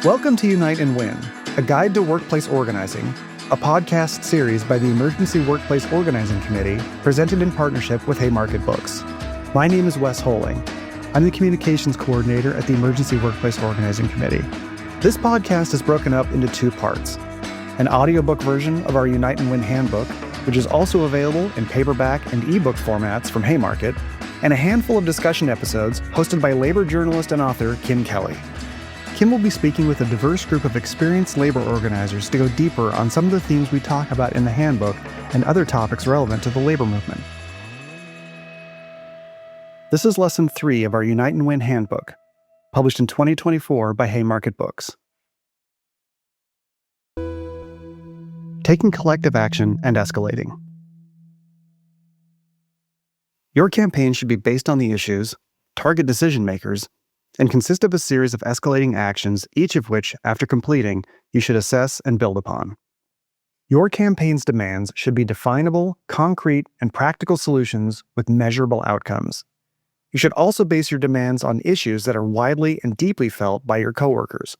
Welcome to Unite and Win, a guide to workplace organizing, a podcast series by the Emergency Workplace Organizing Committee, presented in partnership with Haymarket Books. My name is Wes Holing. I'm the Communications Coordinator at the Emergency Workplace Organizing Committee. This podcast is broken up into two parts: an audiobook version of our Unite and Win handbook, which is also available in paperback and ebook formats from Haymarket, and a handful of discussion episodes hosted by labor journalist and author Kim Kelly. Kim will be speaking with a diverse group of experienced labor organizers to go deeper on some of the themes we talk about in the handbook and other topics relevant to the labor movement. This is Lesson 3 of our Unite and Win handbook, published in 2024 by Haymarket Books. Taking collective action and escalating. Your campaign should be based on the issues, target decision makers, and consist of a series of escalating actions, each of which, after completing, you should assess and build upon. Your campaign's demands should be definable, concrete, and practical solutions with measurable outcomes. You should also base your demands on issues that are widely and deeply felt by your coworkers.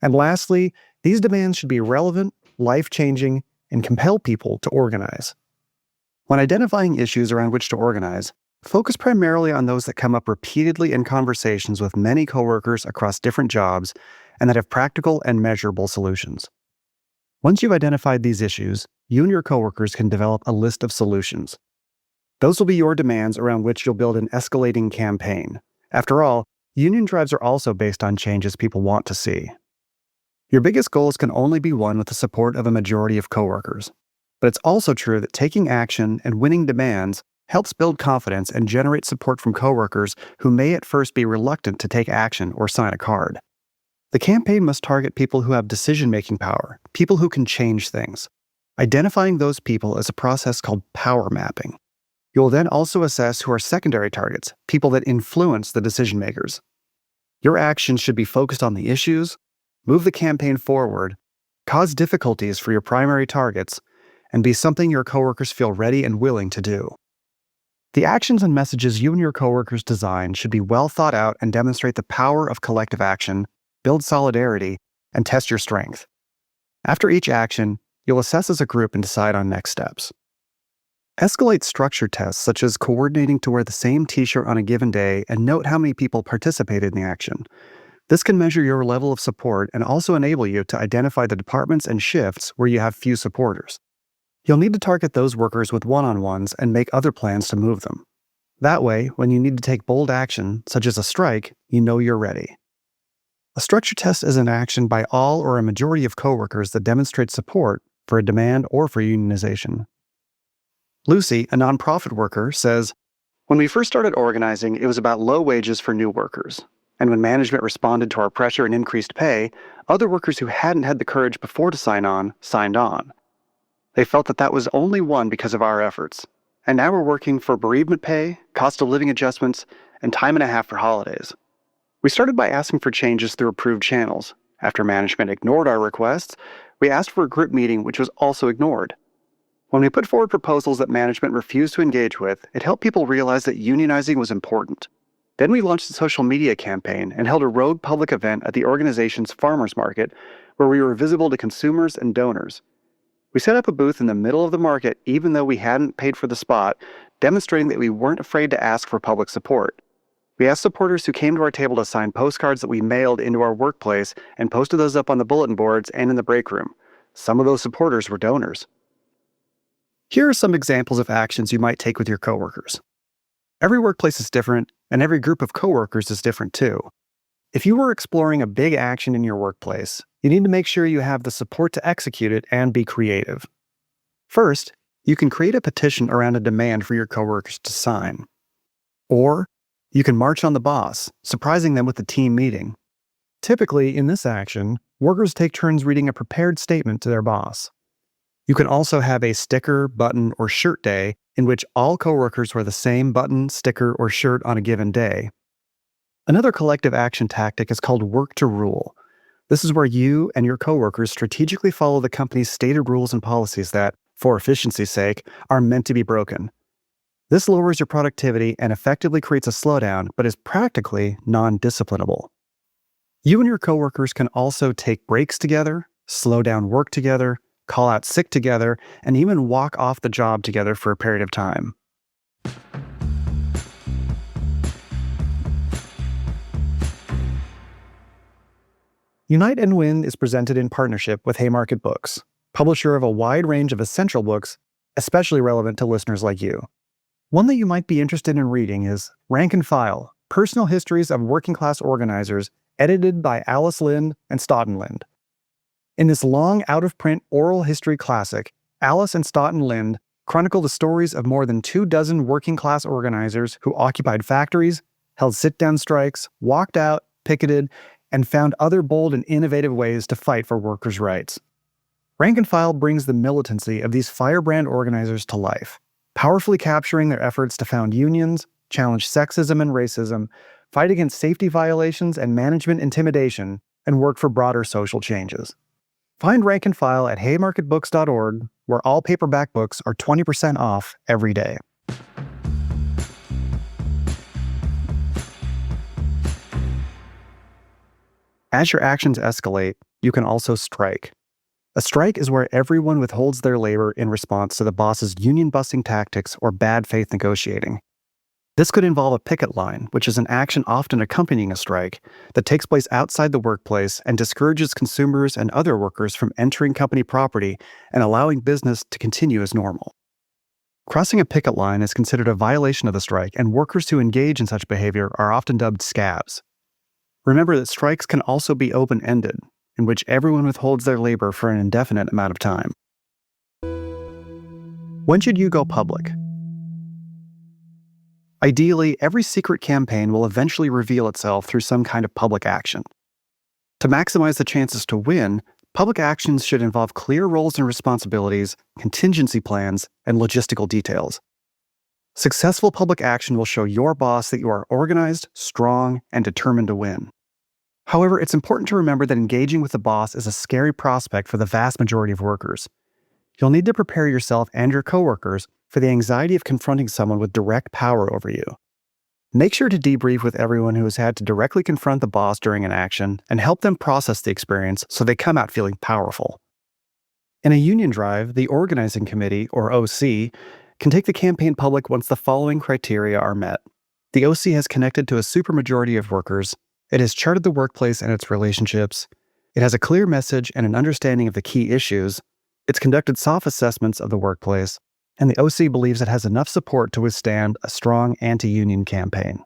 And lastly, these demands should be relevant, life-changing, and compel people to organize. When identifying issues around which to organize, focus primarily on those that come up repeatedly in conversations with many coworkers across different jobs and that have practical and measurable solutions. Once you've identified these issues, you and your coworkers can develop a list of solutions. Those will be your demands around which you'll build an escalating campaign. After all, union drives are also based on changes people want to see. Your biggest goals can only be won with the support of a majority of coworkers. But it's also true that taking action and winning demands helps build confidence and generate support from coworkers who may at first be reluctant to take action or sign a card. The campaign must target people who have decision-making power, people who can change things. Identifying those people is a process called power mapping. You will then also assess who are secondary targets, people that influence the decision-makers. Your actions should be focused on the issues, move the campaign forward, cause difficulties for your primary targets, and be something your coworkers feel ready and willing to do. The actions and messages you and your coworkers design should be well thought out and demonstrate the power of collective action, build solidarity, and test your strength. After each action, you'll assess as a group and decide on next steps. Escalate structure tests such as coordinating to wear the same t-shirt on a given day and note how many people participated in the action. This can measure your level of support and also enable you to identify the departments and shifts where you have few supporters. You'll need to target those workers with one-on-ones and make other plans to move them. That way, when you need to take bold action, such as a strike, you know you're ready. A structure test is an action by all or a majority of coworkers that demonstrates support for a demand or for unionization. Lucy, a nonprofit worker, says, "When we first started organizing, it was about low wages for new workers. And when management responded to our pressure and increased pay, other workers who hadn't had the courage before to sign on, signed on. They felt that was only won because of our efforts. And now we're working for bereavement pay, cost of living adjustments, and time and a half for holidays. We started by asking for changes through approved channels. After management ignored our requests, we asked for a group meeting, which was also ignored. When we put forward proposals that management refused to engage with, it helped people realize that unionizing was important. Then we launched a social media campaign and held a rogue public event at the organization's farmers market where we were visible to consumers and donors. We set up a booth in the middle of the market even though we hadn't paid for the spot, demonstrating that we weren't afraid to ask for public support. We asked supporters who came to our table to sign postcards that we mailed into our workplace and posted those up on the bulletin boards and in the break room. Some of those supporters were donors." Here are some examples of actions you might take with your coworkers. Every workplace is different, and every group of coworkers is different too. If you were exploring a big action in your workplace, you need to make sure you have the support to execute it and be creative. First, you can create a petition around a demand for your coworkers to sign. Or, you can march on the boss, surprising them with a team meeting. Typically, in this action, workers take turns reading a prepared statement to their boss. You can also have a sticker, button, or shirt day in which all coworkers wear the same button, sticker, or shirt on a given day. Another collective action tactic is called work to rule. This is where you and your coworkers strategically follow the company's stated rules and policies that, for efficiency's sake, are meant to be broken. This lowers your productivity and effectively creates a slowdown, but is practically non-disciplinable. You and your coworkers can also take breaks together, slow down work together, call out sick together, and even walk off the job together for a period of time. Unite and Win is presented in partnership with Haymarket Books, publisher of a wide range of essential books, especially relevant to listeners like you. One that you might be interested in reading is Rank and File, Personal Histories of Working Class Organizers, edited by Alice Lind and Stoughton Lind. In this long, out-of-print oral history classic, Alice and Stoughton Lind chronicle the stories of more than 24 working-class organizers who occupied factories, held sit-down strikes, walked out, picketed, and found other bold and innovative ways to fight for workers' rights. Rank and File brings the militancy of these firebrand organizers to life, powerfully capturing their efforts to found unions, challenge sexism and racism, fight against safety violations and management intimidation, and work for broader social changes. Find Rank and File at haymarketbooks.org, where all paperback books are 20% off every day. As your actions escalate, you can also strike. A strike is where everyone withholds their labor in response to the boss's union-busting tactics or bad faith negotiating. This could involve a picket line, which is an action often accompanying a strike that takes place outside the workplace and discourages consumers and other workers from entering company property and allowing business to continue as normal. Crossing a picket line is considered a violation of the strike, and workers who engage in such behavior are often dubbed scabs. Remember that strikes can also be open-ended, in which everyone withholds their labor for an indefinite amount of time. When should you go public? Ideally, every secret campaign will eventually reveal itself through some kind of public action. To maximize the chances to win, public actions should involve clear roles and responsibilities, contingency plans, and logistical details. Successful public action will show your boss that you are organized, strong, and determined to win. However, it's important to remember that engaging with the boss is a scary prospect for the vast majority of workers. You'll need to prepare yourself and your coworkers for the anxiety of confronting someone with direct power over you. Make sure to debrief with everyone who has had to directly confront the boss during an action and help them process the experience so they come out feeling powerful. In a union drive, the organizing committee, or OC, can take the campaign public once the following criteria are met. The OC has connected to a supermajority of workers, it has charted the workplace and its relationships, it has a clear message and an understanding of the key issues, it's conducted soft assessments of the workplace, and the OC believes it has enough support to withstand a strong anti-union campaign.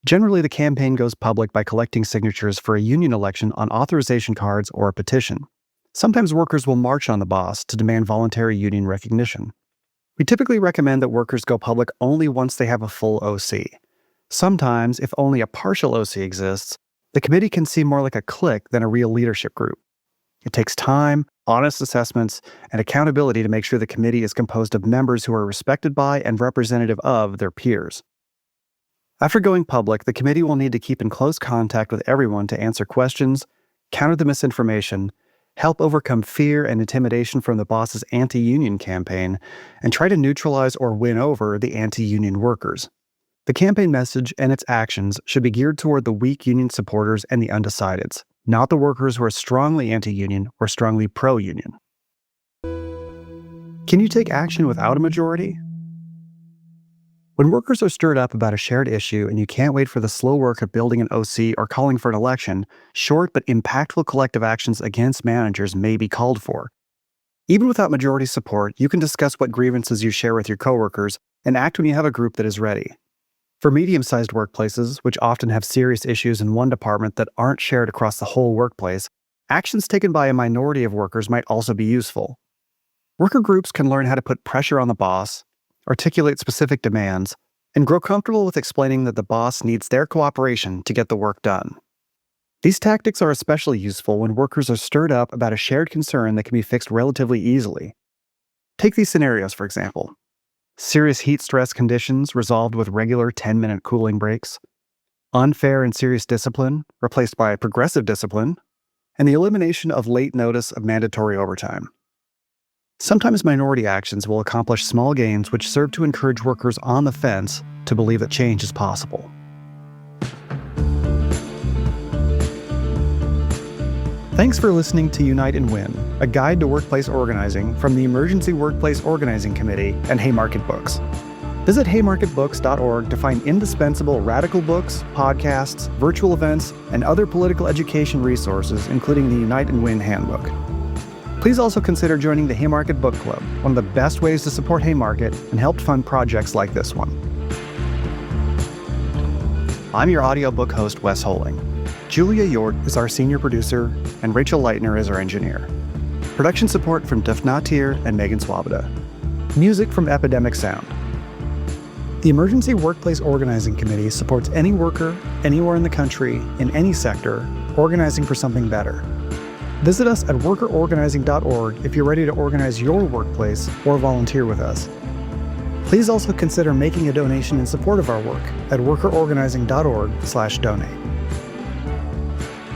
Generally, the campaign goes public by collecting signatures for a union election on authorization cards or a petition. Sometimes workers will march on the boss to demand voluntary union recognition. We typically recommend that workers go public only once they have a full OC. Sometimes, if only a partial OC exists, the committee can seem more like a clique than a real leadership group. It takes time, honest assessments, and accountability to make sure the committee is composed of members who are respected by and representative of their peers. After going public, the committee will need to keep in close contact with everyone to answer questions, counter the misinformation, help overcome fear and intimidation from the boss's anti-union campaign, and try to neutralize or win over the anti-union workers. The campaign message and its actions should be geared toward the weak union supporters and the undecideds, not the workers who are strongly anti-union or strongly pro-union. Can you take action without a majority? When workers are stirred up about a shared issue and you can't wait for the slow work of building an OC or calling for an election, short but impactful collective actions against managers may be called for. Even without majority support, you can discuss what grievances you share with your coworkers and act when you have a group that is ready. For medium-sized workplaces, which often have serious issues in one department that aren't shared across the whole workplace, actions taken by a minority of workers might also be useful. Worker groups can learn how to put pressure on the boss, articulate specific demands, and grow comfortable with explaining that the boss needs their cooperation to get the work done. These tactics are especially useful when workers are stirred up about a shared concern that can be fixed relatively easily. Take these scenarios, for example. Serious heat stress conditions resolved with regular 10-minute cooling breaks, unfair and serious discipline replaced by progressive discipline, and the elimination of late notice of mandatory overtime. Sometimes minority actions will accomplish small gains which serve to encourage workers on the fence to believe that change is possible. Thanks for listening to Unite and Win, a guide to workplace organizing from the Emergency Workplace Organizing Committee and Haymarket Books. Visit haymarketbooks.org to find indispensable radical books, podcasts, virtual events, and other political education resources, including the Unite and Win handbook. Please also consider joining the Haymarket Book Club, one of the best ways to support Haymarket and help fund projects like this one. I'm your audiobook host, Wes Holing. Julia Yort is our senior producer, and Rachel Leitner is our engineer. Production support from Dafna Tir and Megan Swabada. Music from Epidemic Sound. The Emergency Workplace Organizing Committee supports any worker, anywhere in the country, in any sector, organizing for something better. Visit us at workerorganizing.org if you're ready to organize your workplace or volunteer with us. Please also consider making a donation in support of our work at workerorganizing.org/donate.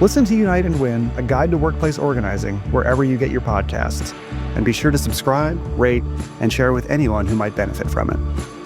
Listen to Unite and Win, a guide to workplace organizing, wherever you get your podcasts. And be sure to subscribe, rate, and share with anyone who might benefit from it.